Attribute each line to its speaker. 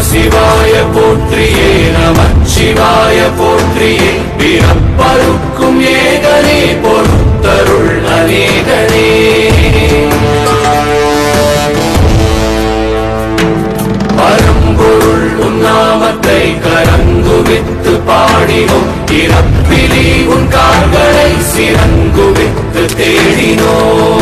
Speaker 1: சிவாய போற்றியே நமச்சிவாய போற்றியே பிறப்பருக்கும் ஏகனே பொறுத்தருள் அநேகனே பரம்பொருள் உன்னாமத்தை கரங்குவித்து பாடினோம் இறப்பிலி உன் கால்களை சிறங்குவித்து தேடினோம்